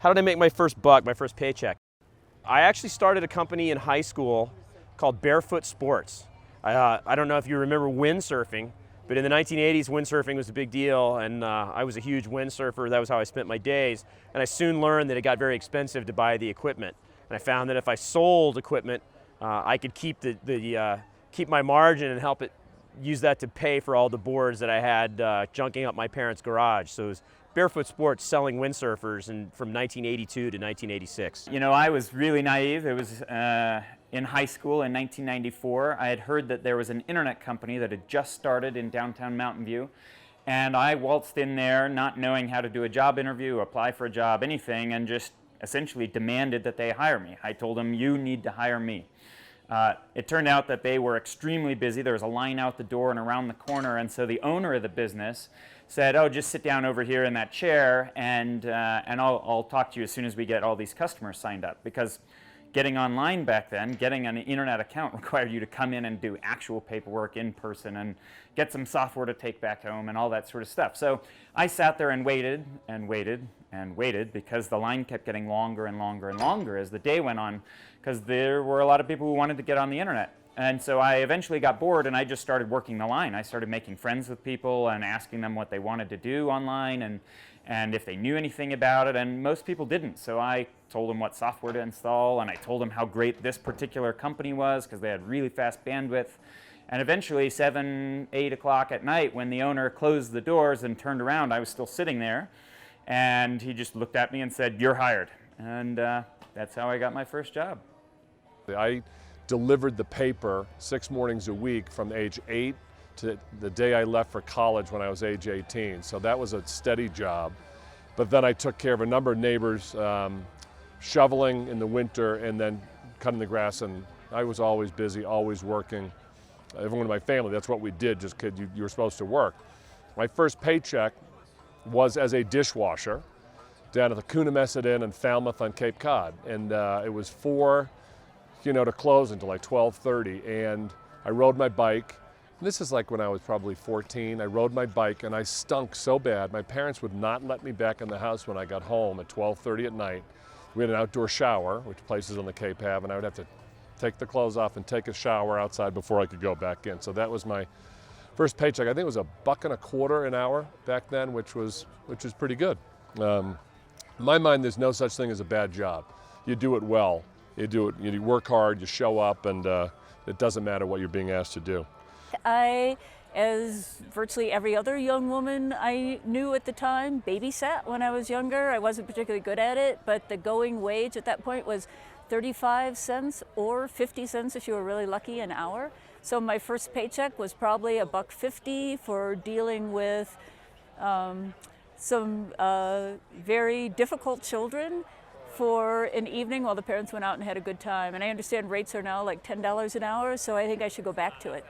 How did I make my first buck, my first paycheck? I actually started a company in high school called Barefoot Sports. I don't know if you remember windsurfing, but in the 1980s, windsurfing was a big deal, and I was a huge windsurfer. That was how I spent my days. And I soon learned that it got very expensive to buy the equipment. And I found that if I sold equipment, I could keep keep my margin and help it use that to pay for all the boards that I had junking up my parents' garage. So it was Barefoot Sports selling windsurfers from 1982 to 1986. You know, I was really naive. It was in high school in 1994. I had heard that there was an internet company that had just started in downtown Mountain View. And I waltzed in there not knowing how to do a job interview, apply for a job, anything, and just essentially demanded that they hire me. I told them, you need to hire me. It turned out that they were extremely busy. There was a line out the door and around the corner, and so the owner of the business said, oh, just sit down over here in that chair, and I'll talk to you as soon as we get all these customers signed up. Because getting online back then, getting an internet account required you to come in and do actual paperwork in person and get some software to take back home and all that sort of stuff. So I sat there and waited and waited and waited because the line kept getting longer and longer and longer as the day went on, because there were a lot of people who wanted to get on the internet. And so I eventually got bored and I just started working the line. I started making friends with people and asking them what they wanted to do online and if they knew anything about it, and most people didn't. So I told them what software to install, and I told them how great this particular company was because they had really fast bandwidth. And eventually 7, 8 o'clock at night, when the owner closed the doors and turned around, I was still sitting there, and he just looked at me and said, you're hired. And that's how I got my first job. I delivered the paper 6 mornings a week from age 8 to the day I left for college when I was age 18. So that was a steady job. But then I took care of a number of neighbors, shoveling in the winter and then cutting the grass, and I was always busy, always working. Everyone in my family, that's what we did, just because you were supposed to work. My first paycheck was as a dishwasher down at the Coonamessett Inn in Falmouth on Cape Cod. And it was 4, to close until like 12:30, and I rode my bike. This is like when I was probably 14. I rode my bike and I stunk so bad. My parents would not let me back in the house when I got home at 12:30 at night. We had an outdoor shower, which places on the Cape have, and I would have to take the clothes off and take a shower outside before I could go back in. So that was my first paycheck. I think it was $1.25 an hour back then, which was pretty good. In my mind, there's no such thing as a bad job. You do it well. You work hard, you show up, and it doesn't matter what you're being asked to do. I, as virtually every other young woman I knew at the time, babysat when I was younger. I wasn't particularly good at it, but the going wage at that point was 35 cents or 50 cents if you were really lucky an hour. So my first paycheck was probably $1.50 for dealing with some very difficult children for an evening while the parents went out and had a good time. And I understand rates are now like $10 an hour, so I think I should go back to it.